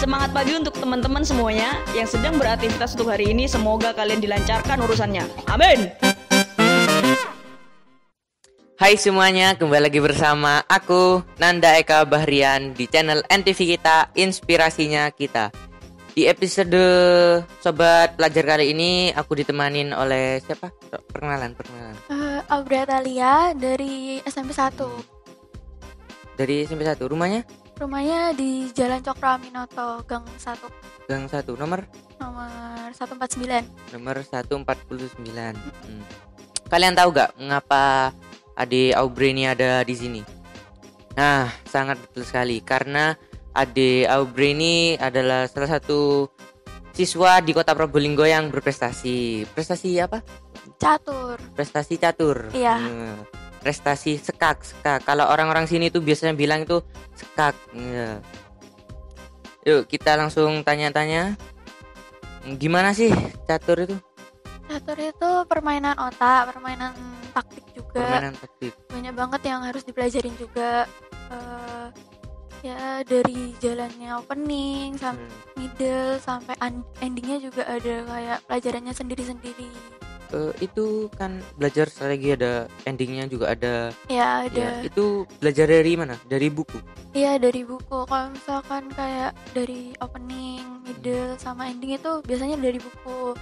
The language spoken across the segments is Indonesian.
Semangat pagi untuk teman-teman semuanya yang sedang beraktivitas untuk hari ini. Semoga kalian dilancarkan urusannya. Amin. Hai semuanya, kembali lagi bersama aku Nanda Eka Bahrian di channel NTV kita, Inspirasinya Kita. Di episode Sobat Pelajar kali ini aku ditemanin oleh siapa? Perkenalan. Audrey Atalia dari SMP 1. Dari SMP 1. Rumahnya di Jalan Cokro Aminoto, Gang 1. Gang 1, nomor 149. Nomor 149. Kalian tahu gak mengapa adik Aubrey ini ada di sini? Nah, sangat betul sekali karena adik Aubrey ini adalah salah satu siswa di Kota Probolinggo yang berprestasi. Prestasi apa? Catur. Prestasi catur. Iya. Prestasi sekak. Kalau orang-orang sini tuh biasanya bilang itu sekak. Yuk kita langsung tanya-tanya. Gimana sih catur itu? Catur itu permainan otak, permainan taktik juga. Permainan taktik. Banyak banget yang harus dipelajarin juga. Ya dari jalannya opening sampai middle sampai endingnya juga ada kayak pelajarannya sendiri-sendiri. Itu kan belajar strategi, ada endingnya juga ada. Ya ada. Ya, itu belajar dari mana? Dari buku? Iya dari buku. Kalau misalkan kayak dari opening, middle sama ending itu biasanya dari buku.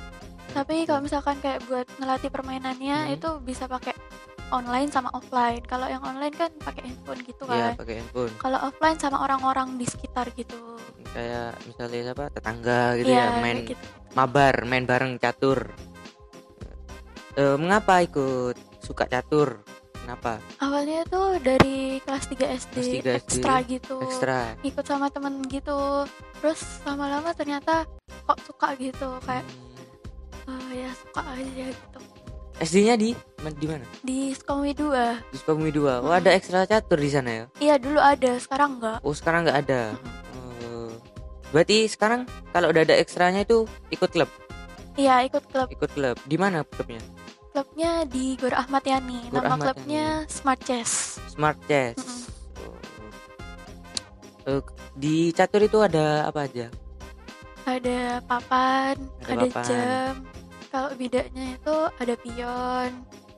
Tapi kalau misalkan kayak buat ngelatih permainannya itu bisa pakai online sama offline. Kalau yang online kan pakai handphone gitu Iya, kan. pakai handphone. Kalau offline sama orang-orang di sekitar gitu. Kayak misalnya apa? Tetangga gitu Iya, ya, main gitu. mabar, main bareng catur. Mengapa ikut suka catur? Kenapa? Awalnya tuh dari kelas 3 SD, ekstra gitu. Ekstra. Ikut sama temen gitu. Terus lama-lama ternyata kok suka gitu, kayak ya suka aja gitu. SD-nya di mana? Di Sukamui 2. Di Sukabumi 2. Oh, ada ekstra catur di sana ya? Iya, dulu ada, sekarang enggak. Oh, sekarang nggak ada. Berarti sekarang kalau udah ada ekstranya itu ikut klub? Iya, ikut klub. Ikut klub. Di mana klubnya? Klubnya di Gor Ahmad Yani. Gor Nama Ahmad klubnya Smart Chess. Smart Chess. Di catur itu ada apa aja? Ada papan, ada papan. jam. Kalau bidanya itu ada pion,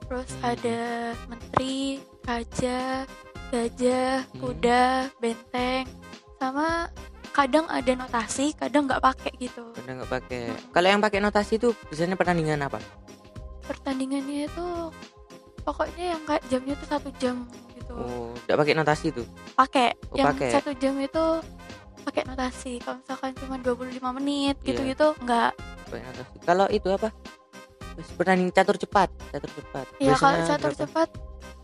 terus ada menteri, raja, gajah, kuda, benteng, sama kadang ada notasi, kadang nggak pakai gitu. Kadang nggak pakai. Kalau yang pakai notasi itu biasanya pertandingan apa? Pertandingannya itu pokoknya yang kayak jamnya itu 1 jam gitu. Oh, nggak pakai notasi tuh? Pakai. Oh, yang pakai. 1 jam itu pakai notasi. Kalau misalkan cuma 25 menit gitu-gitu nggak. Pakai notasi. Kalau itu apa? Pertandingan catur cepat. Iya, kalau Biasanya catur berapa? cepat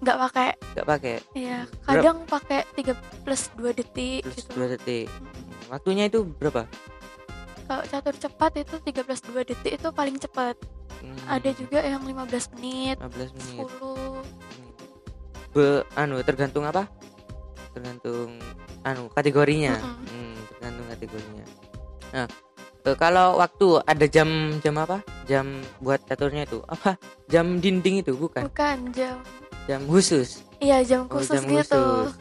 nggak pakai. Nggak pakai. Iya, kadang pakai 3 plus 2 detik Plus gitu. 2 detik. Waktunya itu berapa? Kalau catur cepat itu 3 plus 2 detik itu paling cepat. Ada juga yang 15 menit, 15 menit. 10. Tergantung apa? Tergantung kategorinya. Tergantung kategorinya. Nah, kalau waktu ada jam apa? Jam buat caturnya itu apa? Jam dinding itu bukan? Bukan jam. Jam khusus. Iya, jam khusus jam gitu. khusus.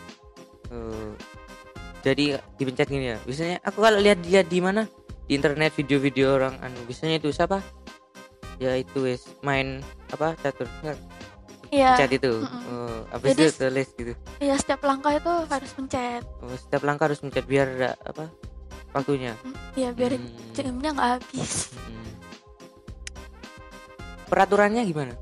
Jadi dipencet gini ya. Biasanya aku kalau lihat di mana? Di internet video-video orang biasanya itu siapa? Ya itu main apa? Catur. Iya. Pencet itu. Habis Jadi, itu tulis gitu. Iya, setiap langkah itu harus pencet. Setiap langkah harus mencet biar ada apa? Waktunya. Iya, biar jamnya nggak habis. Peraturannya gimana?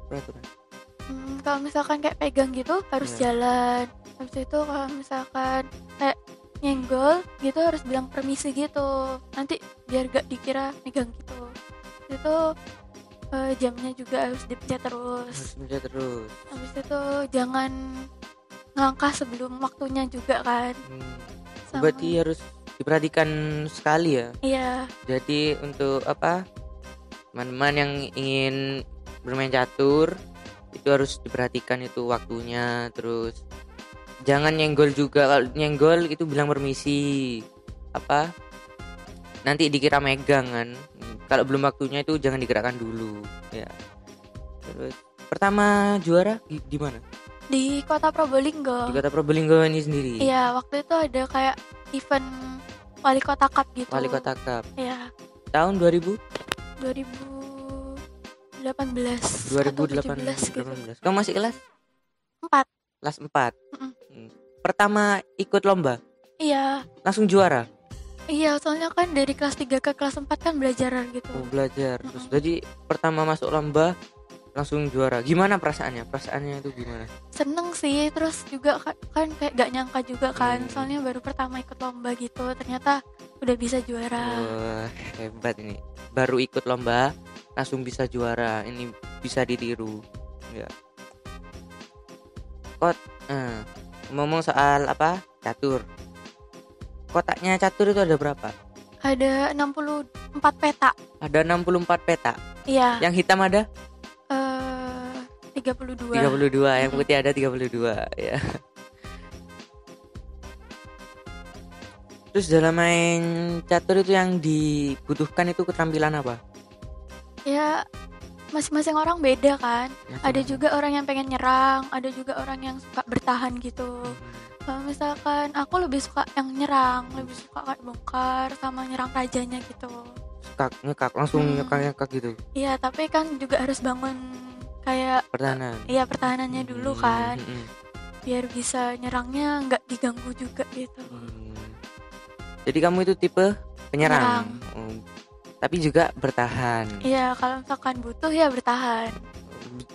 Kalau misalkan kayak pegang gitu harus jalan. Habis itu kalau misalkan kayak nyenggol gitu harus bilang permisi gitu. Nanti biar gak dikira megang gitu. Itu jamnya juga harus dipencet terus. Habis itu jangan ngelangkah sebelum waktunya juga kan. Berarti harus diperhatikan sekali ya. Iya. Jadi untuk apa? Teman-teman yang ingin bermain catur itu harus diperhatikan itu waktunya, terus jangan nyenggol juga. Kalau nyenggol itu bilang permisi. Apa? Nanti dikira megang kan. Kalau belum waktunya itu jangan digerakkan dulu ya. Terus pertama juara di mana? Di Kota Probolinggo. Di Kota Probolinggo ini sendiri. Iya, waktu itu ada kayak event Wali Kota Cup gitu. Wali Kota Cup. Ya, Tahun 2018 atau 17 gitu. 2018. Kamu masih kelas 4. kelas 4. Mm-mm. Pertama ikut lomba, Iya. langsung juara. Iya, soalnya kan dari kelas 3 ke kelas 4 kan belajar gitu. Belajar. Terus jadi pertama masuk lomba langsung juara. Gimana perasaannya? Perasaannya itu gimana? Seneng sih, terus juga kan kayak gak nyangka juga kan, Hmm. soalnya baru pertama ikut lomba gitu, ternyata udah bisa juara. Wah, hebat ini. Baru ikut lomba langsung bisa juara. Ini bisa ditiru. Ya. Ngomong soal apa? Catur. Kotaknya catur itu ada berapa? Ada 64 peta. Ada 64 peta. Iya. Yang hitam ada 32. 32, yang putih ada 32 ya. Terus dalam main catur itu yang dibutuhkan itu keterampilan apa? Ya, masing-masing orang beda kan. Ada juga orang yang pengen nyerang, ada juga orang yang suka bertahan gitu. Kalau misalkan aku lebih suka yang nyerang, lebih suka kayak bongkar sama nyerang rajanya gitu. Ngekak langsung Hmm. ngekak gitu. Iya, tapi kan juga harus bangun kayak Pertahanan. iya pertahanannya dulu kan, Hmm. biar bisa nyerangnya nggak diganggu juga gitu. Jadi kamu itu tipe penyerang. Penyerang. Tapi juga bertahan. Iya, kalau misalkan butuh ya bertahan.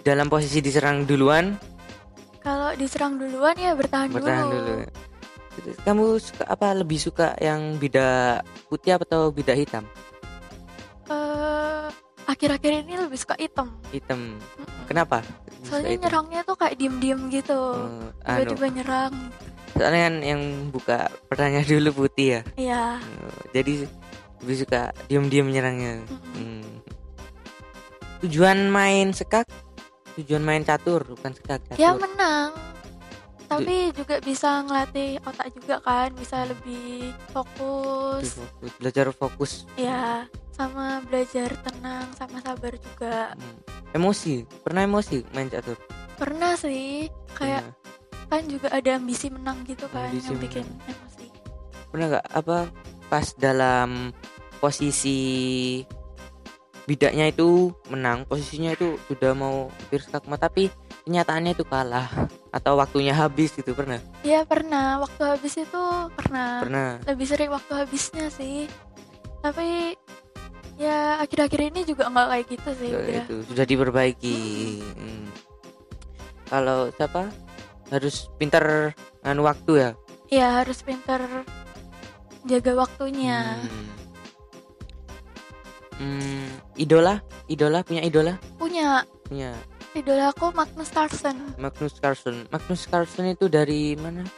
Dalam posisi diserang duluan, Kalau diserang duluan ya bertahan dulu. Terus kamu suka apa? Lebih suka yang bidak putih atau bidak hitam? Akhir-akhir ini lebih suka hitam. Hitam. Mm-mm. Kenapa? Lebih suka Soalnya hitam? nyerangnya tuh kayak diem-diem gitu. Tiba-tiba nyerang. Soalnya kan yang buka pertanyaan dulu putih ya. Iya. Jadi lebih suka diam-diam menyerangnya. Mm-mm. Tujuan main sekak, tujuan main catur bukan sekak. Catur. Ya menang. Tapi juga bisa ngelatih otak juga kan, bisa lebih fokus. Belajar fokus. Ya, sama belajar tenang sama sabar juga. Emosi, pernah emosi main catur? Pernah sih, kayak kan juga ada ambisi menang gitu kan, Ambisi yang bikin menang. emosi. Pernah nggak apa pas dalam posisi bidaknya itu menang, posisinya itu sudah mau hampir skakmat tapi kenyataannya itu kalah atau waktunya habis gitu, pernah? Ya pernah, waktu habis itu pernah. Pernah. Lebih sering waktu habisnya sih. Tapi ya akhir-akhir ini juga nggak kayak gitu sih. Ya, Udah. itu sudah diperbaiki. Kalau siapa harus pintar nganu waktu ya. Ya harus pintar jaga waktunya. Idola punya idola? Punya idola aku Magnus Carlsen. Magnus Carlsen itu dari mana?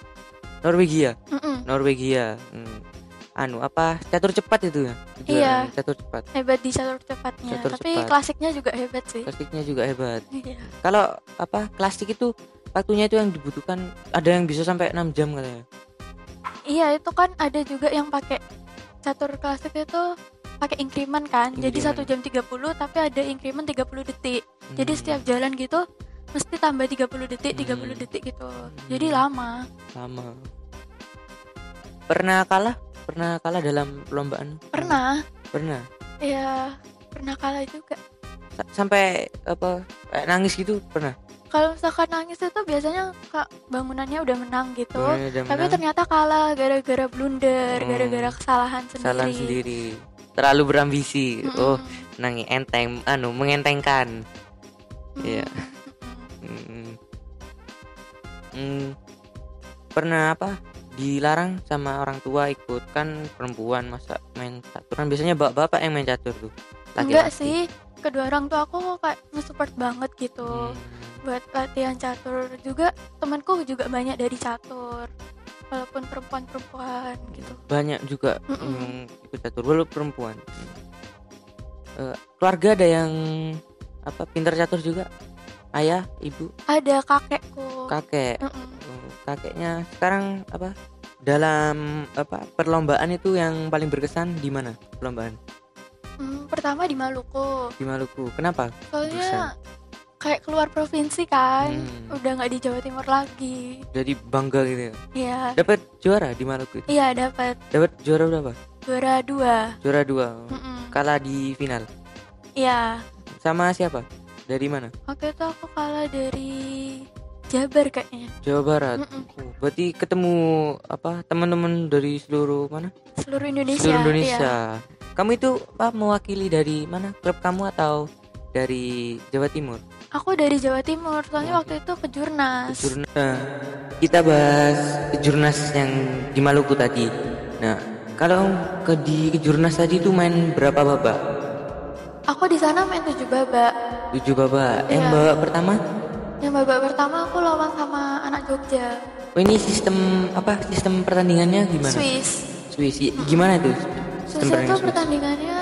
Norwegia. Mm-mm. Norwegia. Apa catur cepat itu ya? Iya. Catur cepat. Hebat di catur cepatnya. Catur Tapi cepat. klasiknya juga hebat sih. Klasiknya juga hebat. Iya. Kalau klasik itu waktunya itu yang dibutuhkan ada yang bisa sampai 6 jam katanya. Iya, itu kan ada juga yang pakai catur klasik itu pakai increment kan. Jadi 1 jam 30 tapi ada increment 30 detik. Jadi setiap jalan gitu mesti tambah 30 detik, 30 detik gitu. Jadi lama. Pernah kalah dalam perlombaan? Pernah. Iya, pernah kalah juga. Sampai kayak nangis gitu pernah? Kalau misalkan nangis itu biasanya bangunannya udah menang gitu, Udah tapi menang. ternyata kalah gara-gara blunder, gara-gara kesalahan sendiri. Terlalu berambisi. Mm-mm. Nangis enteng, mengentengkan. Iya. Pernah dilarang sama orang tua ikut, kan perempuan masa main catur, kan biasanya bapak yang main catur tuh, Enggak laki-laki. sih, kedua orang tua aku kayak nge-support banget gitu buat latihan catur. Juga temanku juga banyak dari catur, walaupun perempuan gitu. Banyak juga Mm-mm. yang ikut catur walaupun perempuan. Keluarga ada yang pintar catur juga? Ayah, ibu, Ada kakekku. kakek. Mm-mm. Kakeknya sekarang dalam perlombaan itu yang paling berkesan di mana perlombaan? Pertama di Maluku. Di Maluku. Kenapa? Soalnya kayak keluar provinsi kan, Hmm. udah nggak di Jawa Timur lagi. Jadi bangga gitu ya. Iya, Dapat juara di Maluku itu. iya dapat Dapat juara berapa? juara 2. Juara 2. Mm-mm. Kalah di final. Iya, Sama siapa? Dari mana? waktu itu aku kalah dari Jabar kayaknya, Jawa Barat. Mm-mm. Oh, berarti ketemu apa teman-teman dari seluruh mana? seluruh Indonesia. Seluruh Indonesia. Iya. Kamu itu apa mewakili dari mana? Klub kamu atau dari Jawa Timur? Aku dari Jawa Timur, soalnya waktu itu ke Jurnas. Kejurnas. Nah, kita bahas kejurnas yang di Maluku tadi. Nah, kalau di kejurnas tadi itu main berapa babak? Aku di sana main 7 babak. 7 babak. Yang Iya. babak pertama? Yang babak pertama aku lawan sama anak Jogja, Oh, ini sistem apa? Sistem pertandingannya gimana? Swiss. Swiss. Gimana itu? Swiss itu pertandingan Swiss? pertandingannya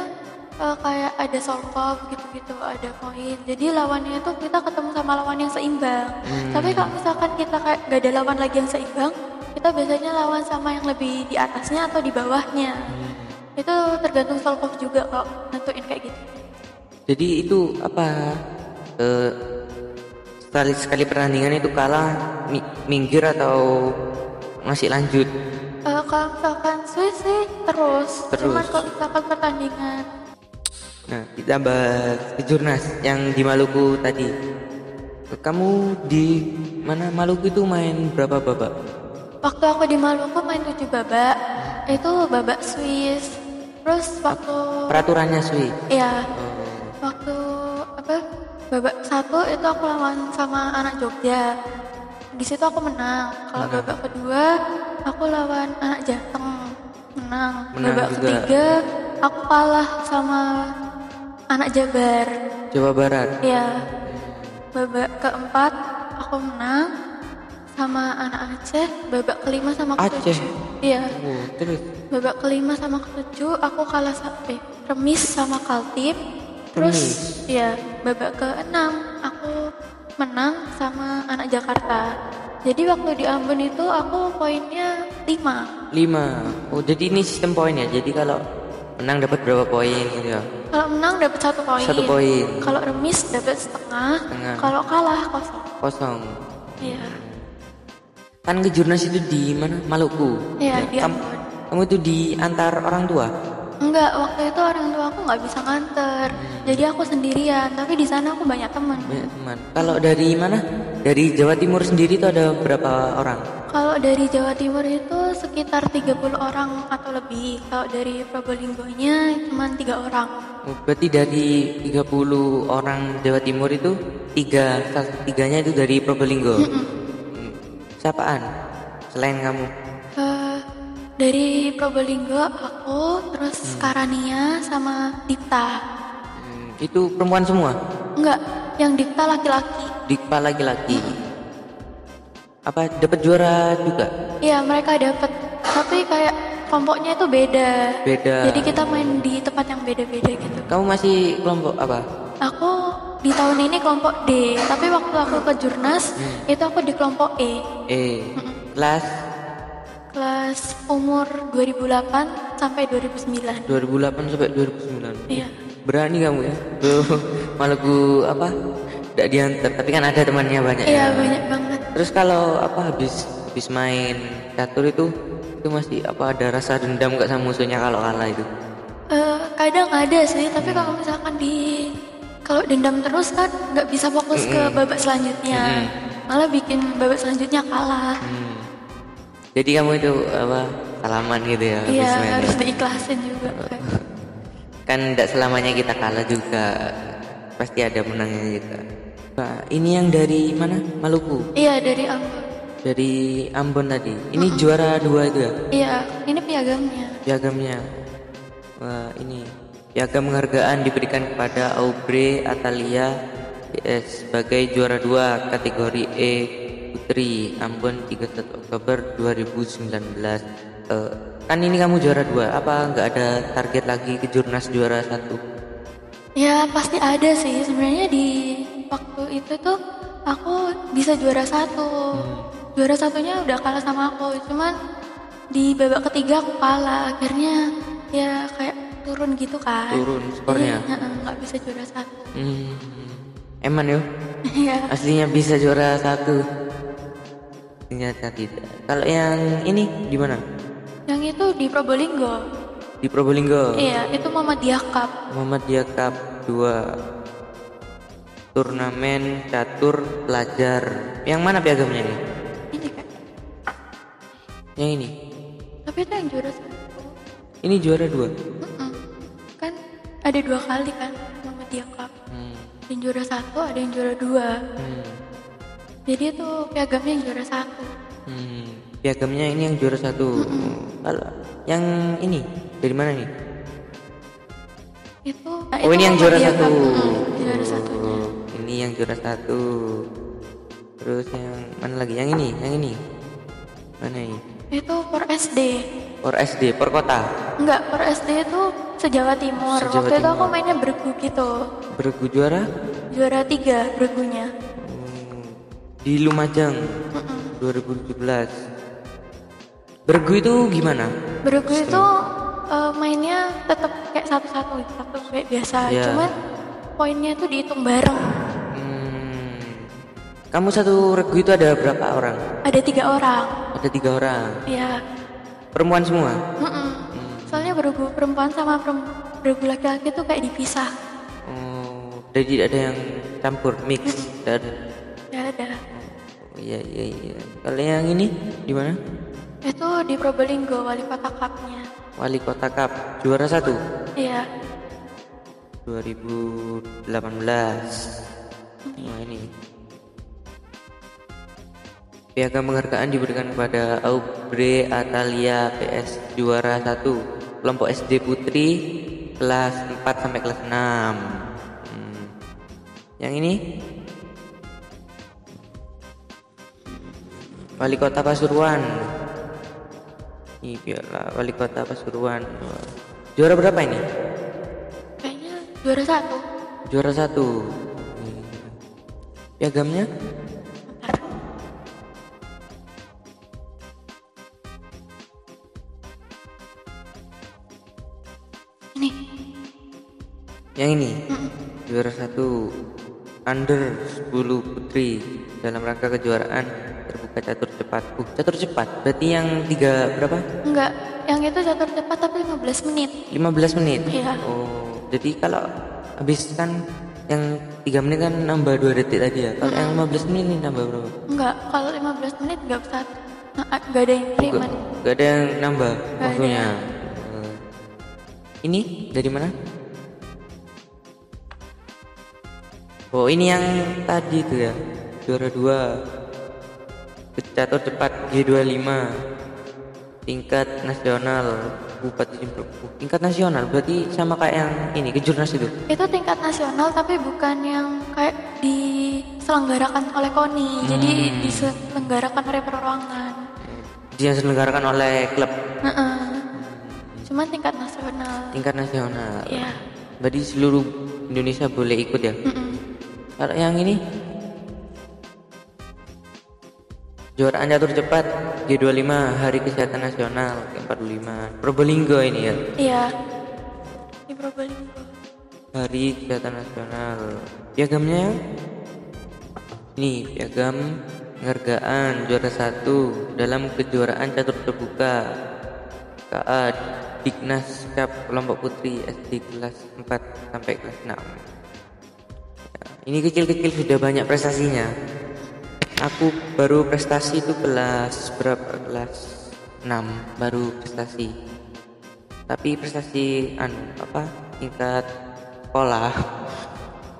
kayak ada solve gitu-gitu, ada poin. Jadi lawannya itu kita ketemu sama lawan yang seimbang. Tapi kalau misalkan kita kayak gak ada lawan lagi yang seimbang, kita biasanya lawan sama yang lebih di atasnya atau di bawahnya. Itu tergantung solve juga kok nentuin kayak gitu. Jadi itu apa? Sekali pertandingan itu kalah minggir atau masih lanjut? Kalau misalkan Swiss sih terus. Terus. Cuman kalau misalkan pertandingan Nah, kita bahas kejurnas yang di Maluku tadi. Kamu di mana Maluku itu main berapa babak? waktu aku di Maluku main 7 babak, itu babak Swiss. Terus waktu Peraturannya Swi. ya waktu apa babak 1 itu aku lawan sama anak Jogja. Di situ aku menang. Kalau babak kedua aku lawan anak Jateng, menang. Menang Babak juga. ketiga aku kalah sama anak Jabar. Jawa Barat. Ya, babak keempat aku menang sama anak Aceh. Babak kelima sama Aceh? ketujuh. Iya, Oh, terus babak kelima sama ketujuh aku kalah remis sama Kaltib. Terus, ya babak keenam aku menang sama anak Jakarta. Jadi waktu di Ambon itu aku poinnya 5. 5. Oh, jadi ini sistem poin ya. Jadi kalau menang dapat berapa poin gitu ya? Kalau menang dapat 1 poin. 1 poin. Kalau remis dapat setengah. Setengah. Kalau kalah kosong. Kosong. Iya. Kan kejurnas itu di mana? Maluku. Iya, di kamu, Ambon. kamu itu diantar orang tua? Enggak, waktu itu orang tua aku nggak bisa nganter. Jadi aku sendirian, tapi di sana aku banyak teman. Banyak teman. Kalau dari mana? Dari Jawa Timur sendiri itu ada berapa orang? Kalau dari Jawa Timur itu sekitar 30 orang atau lebih. Kalau dari Probolinggonya cuma 3 orang. Oh, berarti dari 30 orang Jawa Timur itu tiganya itu dari Probolinggo. Siapaan? Selain kamu? Dari Probolinggo aku, terus Karania sama Dipta. Itu perempuan semua? Enggak, yang Dipta laki-laki. Dikpa laki-laki. Apa dapat juara juga? Iya, mereka dapat. Tapi kayak kelompoknya itu beda. Beda. Jadi kita main di tempat yang beda-beda gitu. Kamu masih kelompok apa? Aku di tahun ini kelompok D, tapi waktu aku ke Jurnas itu aku di kelompok E. Kelas Kelas umur 2008 sampai 2009. 2008 sampai 2009. Iya. Berani kamu ya? Tuh, Maluku apa? Tidak diantar, tapi kan ada temannya banyak Iya, ya. banyak banget. Terus kalau apa habis main catur itu masih apa ada rasa dendam gak sama musuhnya kalau kalah itu? Kadang ada sih, tapi kalau misalkan kalau dendam terus kan nggak bisa fokus ke babak selanjutnya. Malah bikin babak selanjutnya kalah. Jadi kamu itu apa salaman gitu ya? Iya, habis main harus ya? diikhlasin juga. Kan tidak selamanya kita kalah juga, pasti ada menangnya juga. Nah, ini yang dari mana? Maluku? Iya, dari Ambon. Dari Ambon tadi. Ini juara 2 itu ya? Iya, ini piagamnya. Piagamnya. Wah, ini piagam penghargaan diberikan kepada Aubrey Atalia PS sebagai juara 2 kategori E Putri Ambon 31 Oktober 2019. Kan ini kamu juara 2, apa nggak ada target lagi ke Jurnas juara 1? Ya pasti ada sih. Sebenarnya di waktu itu tuh aku bisa juara 1. Juara satunya udah kalah sama aku. Cuman di babak ketiga aku kalah. Akhirnya ya kayak turun gitu kan. Turun skornya. Jadi, nggak bisa juara 1. Eman yo. Iya. Aslinya bisa juara 1. Ternyata tidak. Kalau yang ini di mana? Yang itu di Probolinggo. Di Probolinggo. Iya, itu Muhammadiyah Cup. Muhammadiyah Cup 2. Turnamen catur pelajar. Yang mana piagamnya ini? Ini kan. Yang ini. Tapi itu yang juara 1. Ini juara 2. Kan ada 2 kali kan Muhammadiyah Cup. Yang juara 1 ada yang juara 2. Jadi itu piagamnya yang juara 1. Piagamnya ini yang juara 1. Kalau yang ini dari mana nih? Itu Oh, ini yang juara 1. Juara 1-nya. Ini yang juara 1. Terus yang mana lagi? Yang ini. Mana ini? Itu per SD. Per SD, per kota. Enggak, per SD itu se-Jawa Timur. Se-Jawa Waktu itu aku Timur. mainnya bergu gitu. Bergu juara Juara 3 bergunya. di Lumajang 2017. Bergu itu gimana? Bergu itu mainnya tetap kayak satu-satu kayak biasa. Iya. Cuman poinnya itu dihitung bareng. Kamu satu regu itu ada berapa orang? Ada 3 orang. Ada 3 orang. Iya. Perempuan semua? Soalnya bergu perempuan sama bergu laki-laki tuh kayak dipisah. Oh, jadi tidak ada yang campur, mix. Dan Ya ada. oh, iya. Kalau yang ini di mana? Itu di Probolinggo, Wali Kota Cup-nya. Wali Kota Cup juara 1 Iya. 2018. Nah, ini. Piagam penghargaan diberikan kepada Aubrey Atalia PS juara 1 kelompok SD Putri kelas 4 sampai kelas 6. Yang ini Wali Kota Pasuruan. Ini piala Wali Kota Pasuruan. Juara berapa ini? Kayaknya juara 1. Juara 1. Piagamnya? Ini. Yang ini. Juara 1 under 10 putri dalam rangka kejuaraan terbuka catur cepat. Catur cepat. Berarti yang 3 berapa? Enggak, yang itu catur cepat tapi 15 menit. 15 menit. Iya. Oh, jadi kalau habis kan yang 3 menit kan nambah 2 detik tadi ya. Kalau yang 15 menit ini nambah berapa? Enggak, kalau 15 menit enggak usah. Enggak ada increment. Gak ada yang nambah Nggak waktunya. Ini dari mana? Oh, ini yang tadi tuh ya. Juara 2 catur cepat G25 tingkat nasional Bupati Jemberku. Tingkat nasional berarti sama kayak yang ini kejurnas itu. Itu tingkat nasional tapi bukan yang kayak diselenggarakan oleh KONI. Jadi diselenggarakan oleh perorangan. Dia diselenggarakan oleh klub. Cuman tingkat nasional. Tingkat nasional. Iya. Berarti seluruh Indonesia boleh ikut ya. Kalau yang ini kejuaraan catur cepat G25 Hari Kesehatan Nasional ke-45 Probolinggo ini ya. Iya. Di Probolinggo. Hari Kesehatan Nasional. Piagamnya ini piagam penghargaan juara 1 dalam kejuaraan catur terbuka KA Dignas Cup kelompok putri SD kelas 4 sampai kelas 6. Ya, ini kecil-kecil sudah banyak prestasinya. Aku baru prestasi itu kelas berapa? Kelas 6 baru prestasi. Tapi prestasi tingkat sekolah.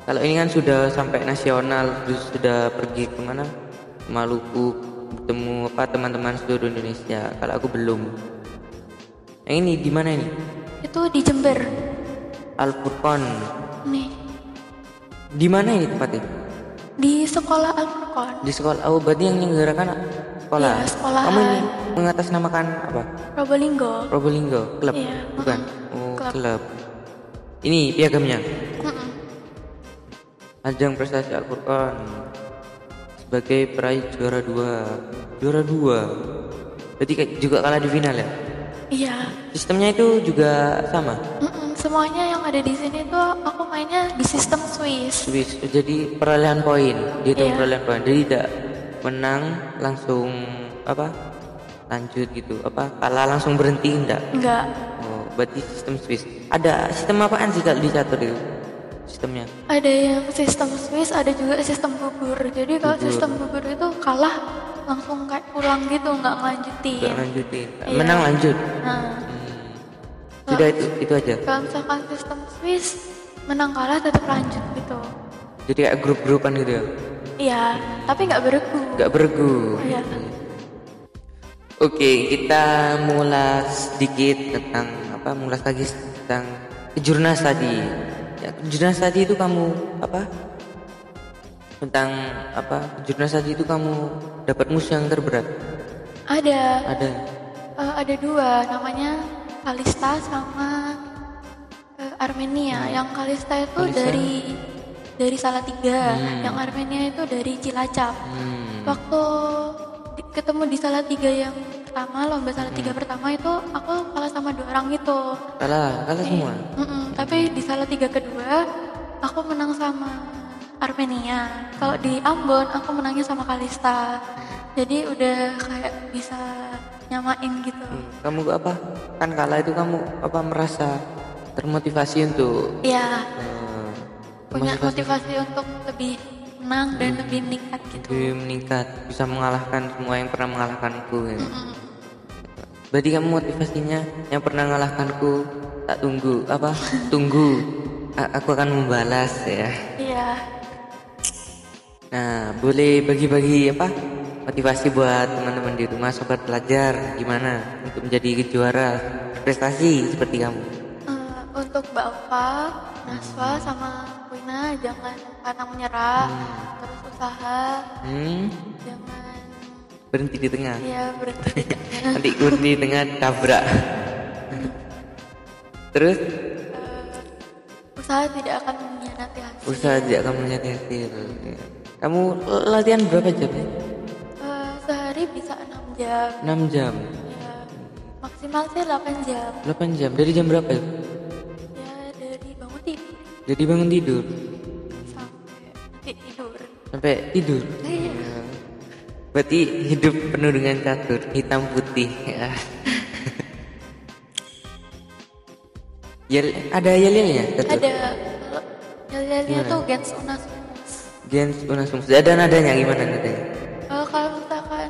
Kalau ini kan sudah sampai nasional, terus sudah pergi kemana? Ke Maluku, bertemu teman-teman seluruh Indonesia. Kalau aku belum. Yang ini di mana ini? Itu di Jember. Al-Furqon. Nih. Di mana ini tempatnya? Di sekolah Al-Furqon. Di sekolah. Oh, berarti yang menyelenggarakan sekolah. Iya, sekolahan. Kamu ini mengatasnamakan apa? Probolinggo. Probolinggo, klub. Iya, Bukan. Oh, klub. klub. Ini piagamnya. Ajang prestasi Al-Furqon sebagai peraih juara 2. Juara 2. Berarti juga kalah di final ya? Iya. Sistemnya itu juga sama. semuanya yang ada di sini tuh aku mainnya di sistem Swiss. Jadi perolehan poin, dihitung Iya. perolehan poin. Jadi tidak menang langsung apa? Lanjut gitu. Apa? Kalah langsung berhenti enggak? Enggak, Oh, berarti sistem Swiss. Ada sistem apaan sih kalau di catur itu? Sistemnya. ada yang sistem Swiss, ada juga sistem gugur. Jadi kalau Gugur. sistem gugur itu kalah langsung kayak pulang gitu, nggak ngelanjutin. Enggak lanjutin. Iya. Menang lanjut. Nah, Sudah itu aja. kalau misalkan sistem Swiss menang kalah tetap lanjut gitu. Jadi kayak grup-grupan gitu ya. Iya, tapi nggak beregu. Enggak bergu. Iya. Oke, kita mulai sedikit tentang apa? Mulai lagi tentang kejurnas tadi. Ya, kejurnas tadi itu kamu apa? Tentang apa? Kejurnas tadi itu kamu dapat musuh yang terberat. Ada Ada. ada dua, namanya Kalista sama Armenia. Yang Kalista itu Kalista. dari Salatiga, yang Armenia itu dari Cilacap. Waktu ketemu di Salatiga yang pertama, lomba Salatiga pertama itu aku kalah sama 2 orang itu. Kalah semua. Tapi di Salatiga kedua aku menang sama Armenia. Kalau di Ambon aku menangnya sama Kalista. Jadi udah kayak bisa nyamain gitu. Kamu apa? Kan kalah itu kamu apa merasa termotivasi untuk Ya, punya termotivasi motivasi untuk lebih menang dan lebih meningkat gitu. lebih meningkat, bisa mengalahkan semua yang pernah mengalahkanku ya. Berarti kamu motivasinya yang pernah mengalahkanku tak tunggu apa? Tunggu aku akan membalas ya. Iya. Nah, boleh bagi-bagi apa? Motivasi buat teman-teman di rumah, sobat pelajar, gimana untuk menjadi juara prestasi seperti kamu? Untuk Mbak Ova, Naswa sama Wina jangan pantang menyerah, terus usaha, jangan Berhenti di tengah. ya berhenti di tengah. Nanti berhenti di tengah tabrak. Terus Usaha tidak akan mengkhianati hasil. usaha tidak akan melihat hasil. Kamu latihan berapa jam ya? Sehari bisa 6 jam. 6 jam. Ya, maksimal sih 8 jam. 8 jam. Dari jam berapa ya? Ya dari bangun tidur Jadi bangun tidur sampai nanti tidur. sampai tidur. Iya. Ya. Berarti hidup penuh dengan catur, hitam putih. Ya. Ada yel-yelnya catur. Ada yel-yelnya Gimana? tuh Gens Unas Unas. Gens unasum. Ada nadanya gimana nadanya? Kalau misalkan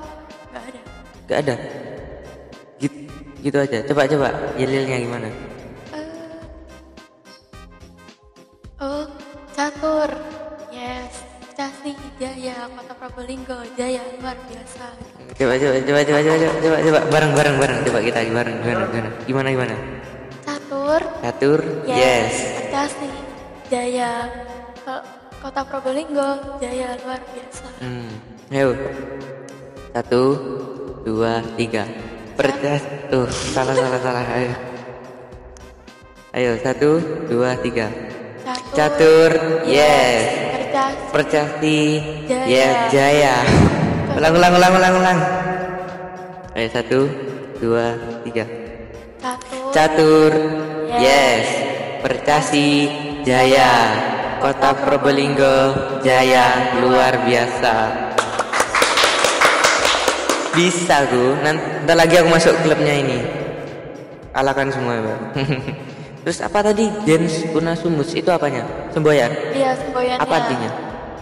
nggak ada. Gak ada. Gitu aja. Coba yel-yelnya gimana? Catur, yes, Casi, Jaya, Kota Probolinggo, Jaya, luar biasa. Coba bareng coba kita bareng gimana? Catur, yes. Casi, Jaya, Kota Probolinggo, Jaya, luar biasa. Ayo. 1, 2, 3. Percas. Tuh, salah. Ayo 1, 2, 3. Catur, yes. Percasi, Jaya. yes, Jaya. Ulang. Ayo 1, 2, 3. Catur, yes. Percasi, Jaya. Kota Probolinggo, Jaya, luar biasa. Bisa gue, nanti lagi aku masuk klubnya ini. Kalahkan semua ya. Terus apa tadi? Gens Unasumus itu apanya? Semboyan? Iya, semboyannya. Apa artinya?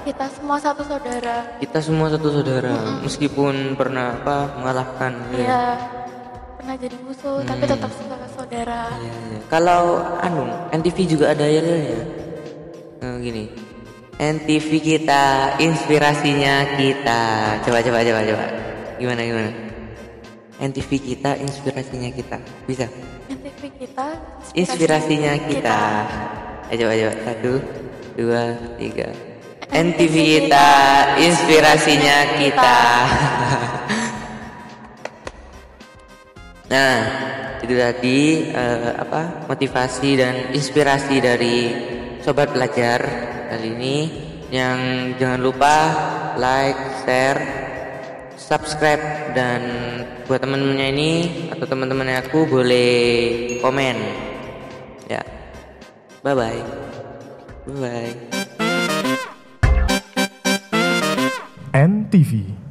Kita semua satu saudara. Kita semua satu saudara, meskipun pernah mengalahkan. Iya, pernah jadi musuh, tapi tetap saudara. Iya. Kalau NTV juga ada ya. Gini. NTV kita, inspirasinya kita. Coba. Gimana? NTV kita, inspirasinya kita. Bisa? NTV kita, Inspirasinya kita. Ayo coba. 1, 2, 3. NTV kita, inspirasinya kita. Nah, itu tadi motivasi dan inspirasi dari sobat pelajar kali ini. Yang jangan lupa like, share, subscribe, dan buat teman-temannya ini atau teman-temannya aku boleh komen ya. Bye bye. Bye bye. NTV